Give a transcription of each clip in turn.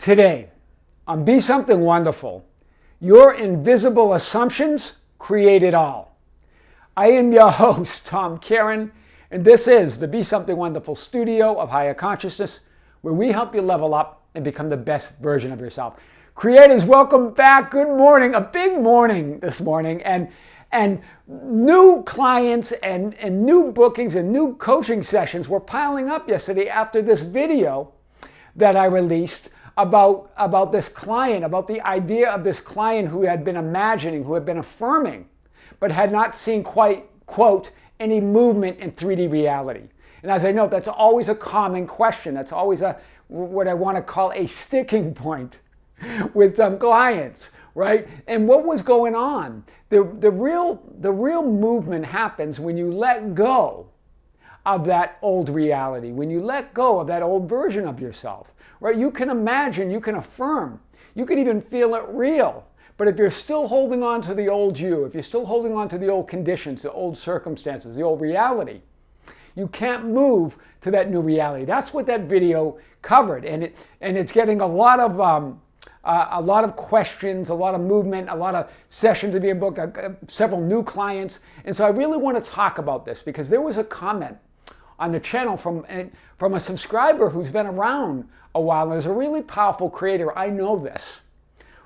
Today, on Be Something Wonderful, your invisible assumptions create it all. I am your host, Tom Kearin, and this is the Be Something Wonderful studio of higher consciousness, where we help you level up and become the best version of yourself. Creators, welcome back. Good morning. A big morning this morning, and new clients and new bookings and new coaching sessions were piling up yesterday after this video that I released about this client, about the idea of this client who had been imagining, who had been affirming, but had not seen quite, quote, any movement in 3D reality. And as I know, that's always a common question. That's always what I want to call a sticking point with some clients, right? And what was going on? The real movement happens when you let go of that old reality, when you let go of that old version of yourself, right? You can imagine, you can affirm, you can even feel it real. But if you're still holding on to the old you, if you're still holding on to the old conditions, the old circumstances, the old reality, you can't move to that new reality. That's what that video covered, and it's getting a lot of questions, a lot of movement, a lot of sessions are being booked, several new clients. And so I really want to talk about this because there was a comment on the channel from a subscriber who's been around a while and is a really powerful creator. I know this,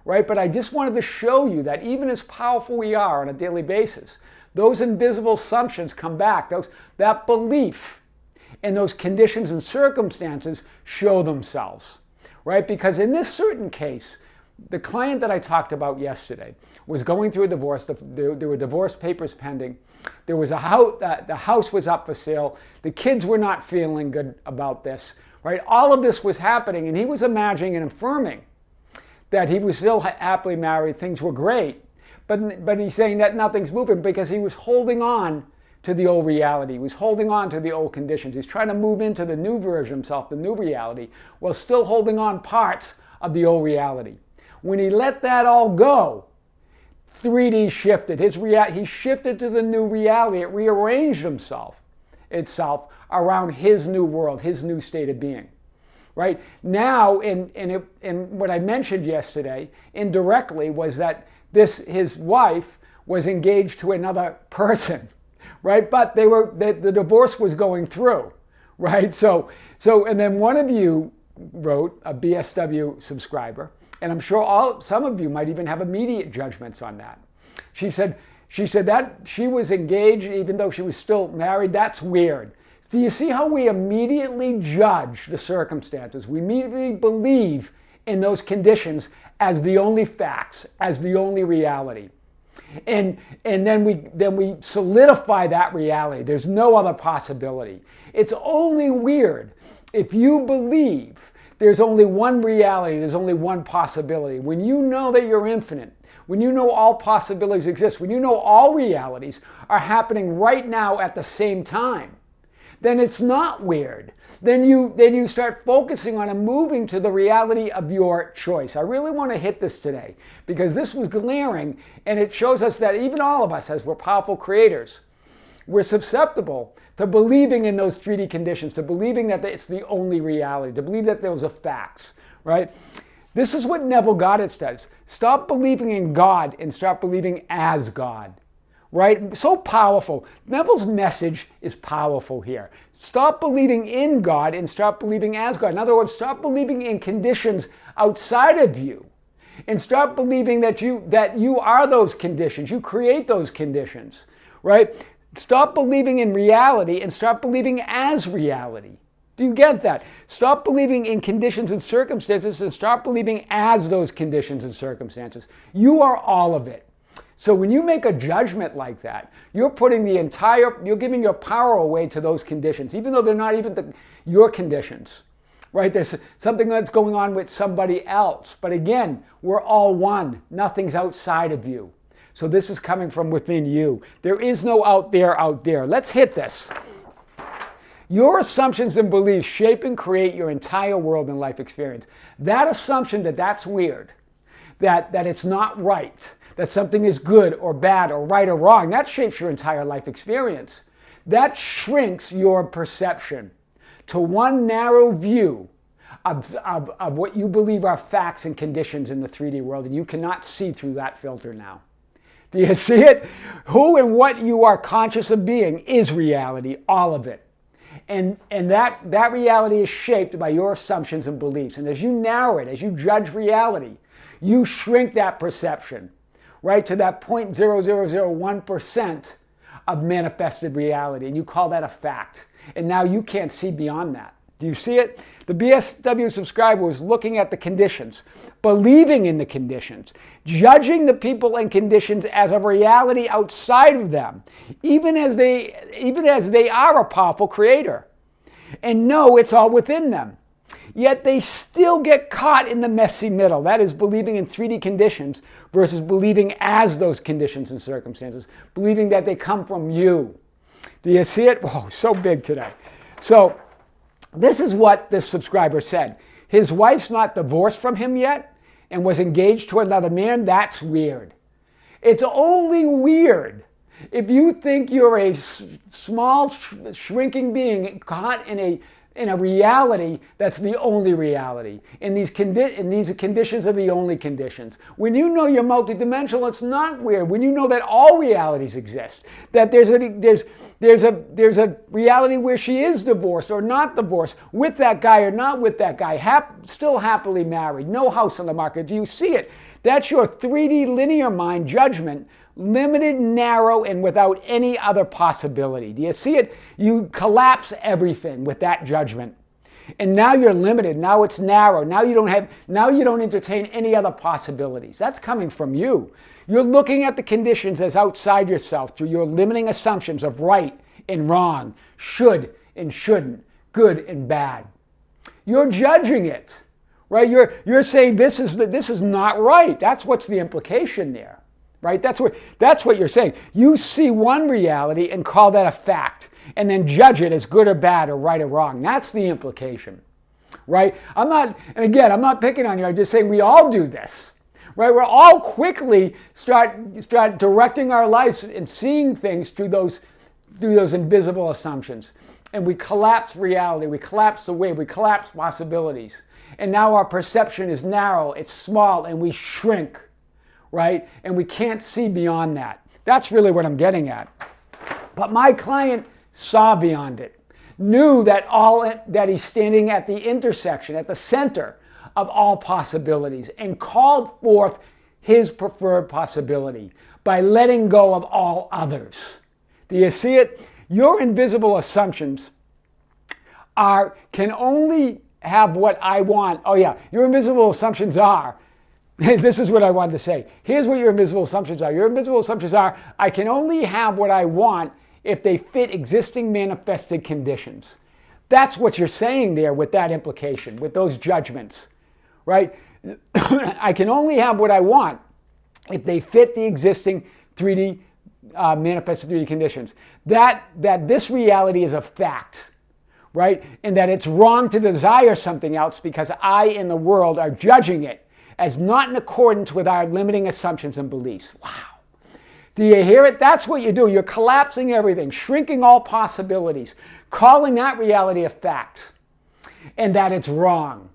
right? But I just wanted to show you that even as powerful we are on a daily basis, those invisible assumptions come back. That belief in those conditions and circumstances show themselves, right? Because in this certain case, the client that I talked about yesterday was going through a divorce. There were divorce papers pending. There was a house, the house was up for sale. The kids were not feeling good about this, right? All of this was happening, and he was imagining and affirming that he was still happily married, things were great, but he's saying that nothing's moving because he was holding on to the old reality. He was holding on to the old conditions. He's trying to move into the new version of himself, the new reality, while still holding on parts of the old reality. When he let that all go, 3D shifted. He shifted to the new reality. It rearranged itself around his new world, his new state of being. Right? Now, in what I mentioned yesterday, indirectly, was that his wife was engaged to another person, right? But the divorce was going through, right? So, and then one of you wrote, a BSW subscriber, and I'm sure some of you might even have immediate judgments on that. She said that she was engaged even though she was still married. That's weird. Do you see how we immediately judge the circumstances? We immediately believe in those conditions as the only facts, as the only reality. And then we solidify that reality. There's no other possibility. It's only weird if you believe there's only one reality, there's only one possibility. When you know that you're infinite, when you know all possibilities exist, when you know all realities are happening right now at the same time, then it's not weird. Then you start focusing on and moving to the reality of your choice. I really want to hit this today because this was glaring, and it shows us that even all of us, as we're powerful creators, we're susceptible to believing in those 3D conditions, to believing that it's the only reality, to believe that those are facts, right? This is what Neville Goddard says. Stop believing in God and start believing as God. Right? So powerful. Neville's message is powerful here. Stop believing in God and start believing as God. In other words, stop believing in conditions outside of you and start believing that you are those conditions. You create those conditions, right? Stop believing in reality and start believing as reality. Do you get that? Stop believing in conditions and circumstances and start believing as those conditions and circumstances. You are all of it. So when you make a judgment like that, you're giving your power away to those conditions, even though they're not even your conditions, right? There's something that's going on with somebody else. But again, we're all one. Nothing's outside of you. So this is coming from within you. There is no out there. Let's hit this. Your assumptions and beliefs shape and create your entire world and life experience. That assumption that's weird, that it's not right, that something is good or bad or right or wrong, that shapes your entire life experience. That shrinks your perception to one narrow view of what you believe are facts and conditions in the 3D world, and you cannot see through that filter now. Do you see it? Who and what you are conscious of being is reality, all of it. And that reality is shaped by your assumptions and beliefs. And as you narrow it, as you judge reality, you shrink that perception, right, to that 0.0001% of manifested reality. And you call that a fact. And now you can't see beyond that. Do you see it? The BSW subscriber was looking at the conditions, believing in the conditions, judging the people and conditions as a reality outside of them, even as they are a powerful creator, and know it's all within them. Yet they still get caught in the messy middle. That is believing in 3D conditions versus believing as those conditions and circumstances, believing that they come from you. Do you see it? Whoa, so big today. So this is what this subscriber said. His wife's not divorced from him yet and was engaged to another man. That's weird. It's only weird if you think you're a small, shrinking being caught in a reality that's the only reality. And these conditions are the only conditions. When you know you're multidimensional, it's not weird. When you know that all realities exist, that there's a reality where she is divorced or not divorced, with that guy or not with that guy, still happily married, no house on the market. Do you see it? That's your 3D linear mind judgment, limited, narrow, and without any other possibility. Do you see it? You collapse everything with that judgment. And now you're limited. Now it's narrow. Now you don't entertain any other possibilities. That's coming from you. You're looking at the conditions as outside yourself through your limiting assumptions of right and wrong, should and shouldn't, good and bad. You're judging it, right? You're saying this is not right. That's what's the implication there. Right? That's what you're saying. You see one reality and call that a fact, and then judge it as good or bad or right or wrong. That's the implication, right? I'm not picking on you. I'm just saying we all do this, right? We're all quickly start directing our lives and seeing things through those invisible assumptions, and we collapse reality. We collapse the way. We collapse possibilities, and now our perception is narrow. It's small, and we shrink. Right? And we can't see beyond that. That's really what I'm getting at. But my client saw beyond it, knew that he's standing at the intersection, at the center of all possibilities, and called forth his preferred possibility by letting go of all others. Do you see it? Your invisible assumptions can only have what I want. Oh yeah, your invisible assumptions are, this is what I wanted to say. Here's what your invisible assumptions are. Your invisible assumptions are, I can only have what I want if they fit existing manifested conditions. That's what you're saying there with that implication, with those judgments, right? I can only have what I want if they fit the existing 3D, manifested 3D conditions. That this reality is a fact, right? And that it's wrong to desire something else because I and the world are judging it as not in accordance with our limiting assumptions and beliefs. Wow. Do you hear it? That's what you do. You're collapsing everything, shrinking all possibilities, calling that reality a fact, and that it's wrong,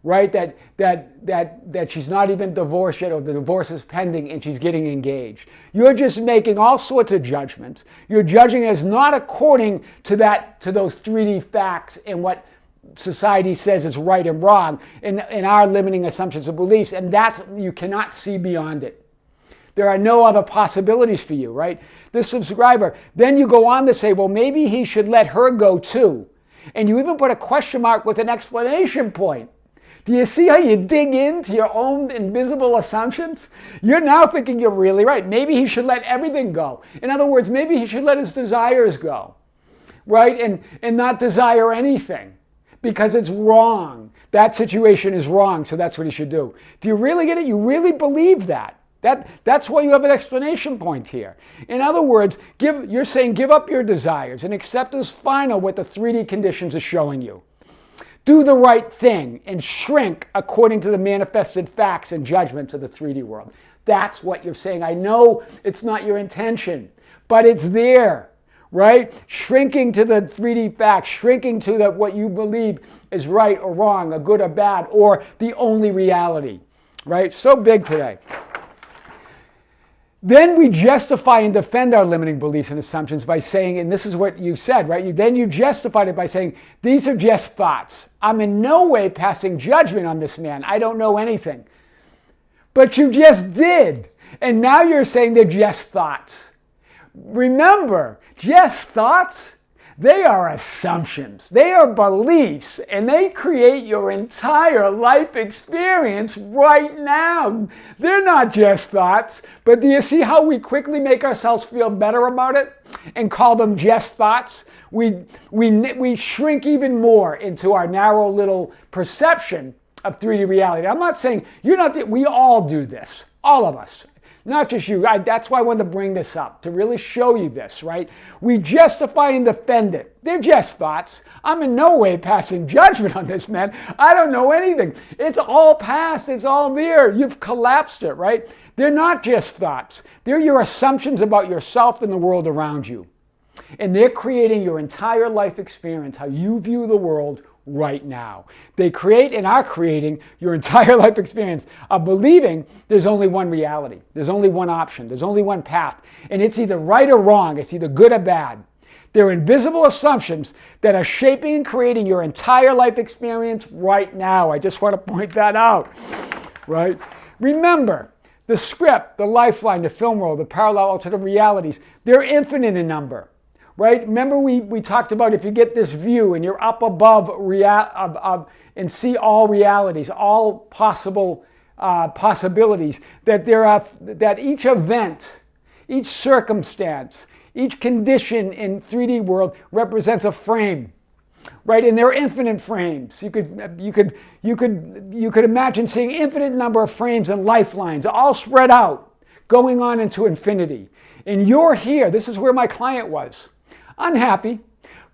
right? That she's not even divorced yet, or the divorce is pending and she's getting engaged. You're just making all sorts of judgments. You're judging it as not according to those 3D facts and what society says is right and wrong in our limiting assumptions and beliefs, and you cannot see beyond it. There are no other possibilities for you, right? This subscriber, then you go on to say, well, maybe he should let her go too. And you even put a question mark with an exclamation point. Do you see how you dig into your own invisible assumptions? You're now thinking you're really right. Maybe he should let everything go. In other words, maybe he should let his desires go, right? And not desire anything. Because it's wrong. That situation is wrong, so that's what he should do. Do you really get it? You really believe that? That's why you have an explanation point here. In other words, you're saying give up your desires and accept as final what the 3D conditions are showing you. Do the right thing and shrink according to the manifested facts and judgments of the 3D world. That's what you're saying. I know it's not your intention, but it's there. right? Shrinking to the 3D facts, shrinking to what you believe is right or wrong, a good or bad, or the only reality, right? So big today. Then we justify and defend our limiting beliefs and assumptions by saying, and this is what you said, right? Then you justified it by saying, these are just thoughts. I'm in no way passing judgment on this man. I don't know anything. But you just did. And now you're saying they're just thoughts. Remember, just thoughts, they are assumptions. They are beliefs, and they create your entire life experience right now. They're not just thoughts, but do you see how we quickly make ourselves feel better about it and call them just thoughts? We shrink even more into our narrow little perception of 3D reality. I'm not saying you're not, we all do this, all of us. Not just you. That's why I wanted to bring this up, to really show you this, right? We justify and defend it. They're just thoughts. I'm in no way passing judgment on this, man. I don't know anything. It's all past. It's all there. You've collapsed it, right? They're not just thoughts. They're your assumptions about yourself and the world around you. And they're creating your entire life experience, how you view the world right now. They create and are creating your entire life experience of believing there's only one reality. There's only one option. There's only one path. And it's either right or wrong. It's either good or bad. They're invisible assumptions that are shaping and creating your entire life experience right now. I just want to point that out, right? Remember, the script, the lifeline, the film roll, the parallel alternate realities, they're infinite in number. Right? Remember we talked about if you get this view and you're up above and see all realities, all possible possibilities, that each event, each circumstance, each condition in 3D world represents a frame, right? And there are infinite frames. You could imagine seeing infinite number of frames and lifelines all spread out, going on into infinity. And you're here. This is where my client was. Unhappy,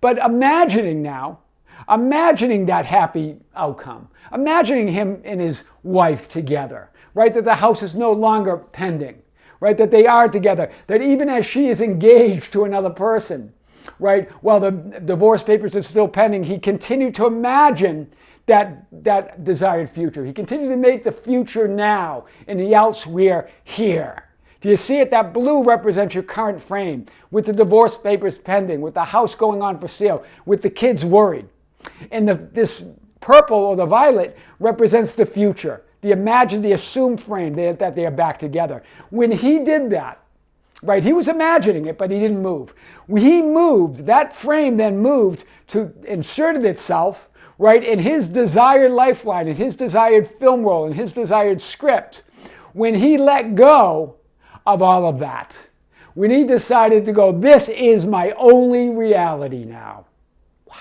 but imagining that happy outcome, imagining him and his wife together, right? That the house is no longer pending, right? That they are together, that even as she is engaged to another person, right? While the divorce papers are still pending, he continued to imagine that desired future. He continued to make the future now and the elsewhere here. Do you see it? That blue represents your current frame, with the divorce papers pending, with the house going on for sale, with the kids worried. And this purple or the violet represents the future, the imagined, the assumed frame that they are back together. When he did that, right, he was imagining it, but he didn't move. When he moved, that frame then moved to inserted itself, right, in his desired lifeline, in his desired film roll, in his desired script. When he let go of all of that, when he decided to go, this is my only reality now. Wow.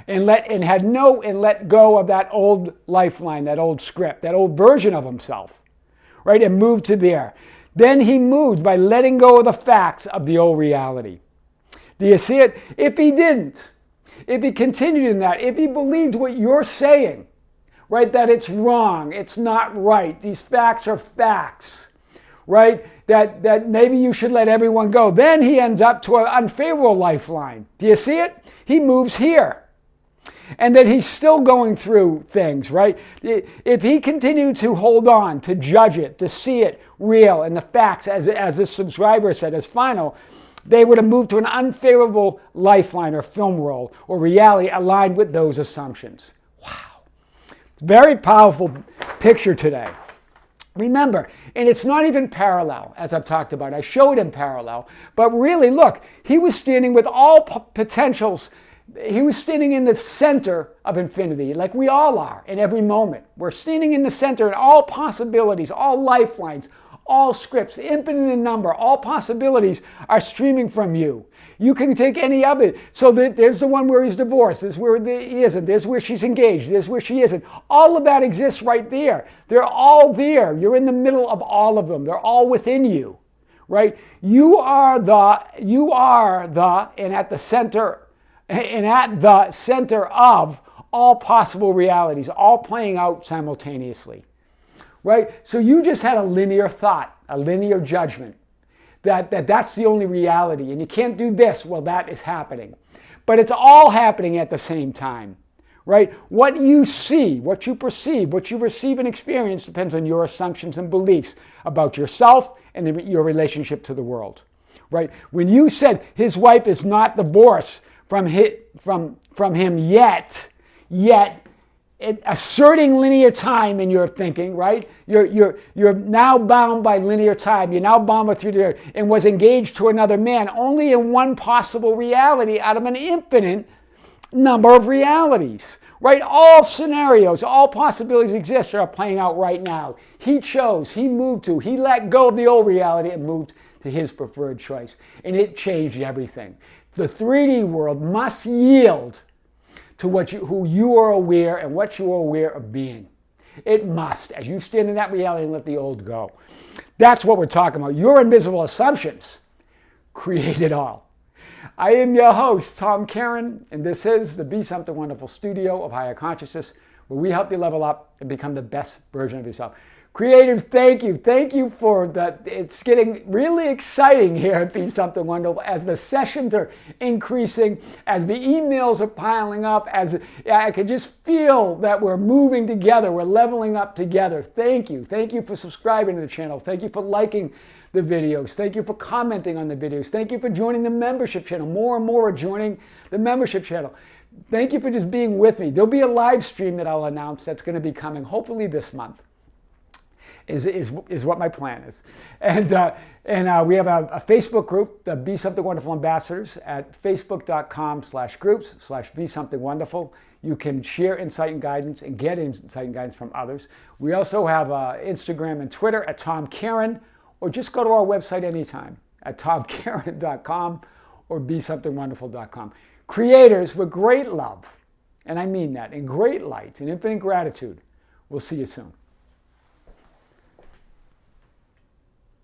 And let go of that old lifeline, that old script, that old version of himself, right? And moved to there. Then he moved by letting go of the facts of the old reality. Do you see it? If he didn't, if he continued in that, if he believed what you're saying, right, that it's wrong, it's not right, these facts are facts, right, that maybe you should let everyone go, then he ends up to an unfavorable lifeline. Do you see it? He moves here. And that he's still going through things, right? If he continued to hold on, to judge it, to see it real, and the facts, as this subscriber said, as final, they would have moved to an unfavorable lifeline or film roll or reality aligned with those assumptions. Wow. Very powerful picture today. Remember, and it's not even parallel, as I've talked about. I showed him parallel. But really, look, he was standing with all potentials. He was standing in the center of infinity, like we all are in every moment. We're standing in the center, and all possibilities, all lifelines, all scripts, infinite in number, all possibilities are streaming from you. You can take any of it. So there's the one where he's divorced. There's where he isn't. There's where she's engaged. There's where she isn't. All of that exists right there. They're all there. You're in the middle of all of them. They're all within you, right? You are the, and at the center of all possible realities, all playing out simultaneously. Right? So you just had a linear thought, a linear judgment that's the only reality. And you can't do this, well, that is happening. But it's all happening at the same time, right? What you see, what you perceive, what you receive and experience depends on your assumptions and beliefs about yourself and your relationship to the world, right? When you said his wife is not divorced from him yet, asserting linear time in your thinking, right? You're now bound by linear time. You're now bound by and was engaged to another man only in one possible reality out of an infinite number of realities, right? All scenarios, all possibilities exist are playing out right now. He chose, he let go of the old reality and moved to his preferred choice. And it changed everything. The 3D world must yield to who you are aware and what you are aware of being. It must, as you stand in that reality and let the old go. That's what we're talking about. Your invisible assumptions create it all. I am your host, Tom Kearin, and this is the Be Something Wonderful studio of higher consciousness, where we help you level up and become the best version of yourself. Creators, thank you. Thank you for that. It's getting really exciting here at Be Something Wonderful as the sessions are increasing, as the emails are piling up, as I can just feel that we're moving together, we're leveling up together. Thank you. Thank you for subscribing to the channel. Thank you for liking the videos. Thank you for commenting on the videos. Thank you for joining the membership channel. More and more are joining the membership channel. Thank you for just being with me. There'll be a live stream that I'll announce that's going to be coming hopefully this month. Is what my plan is. And we have a Facebook group, the Be Something Wonderful Ambassadors, at facebook.com/groups/Be Something Wonderful. You can share insight and guidance and get insight and guidance from others. We also have Instagram and Twitter at Tom Kearin, or just go to our website anytime at tomkearin.com or besomethingwonderful.com. Creators with great love, and I mean that, in great light and infinite gratitude, we'll see you soon.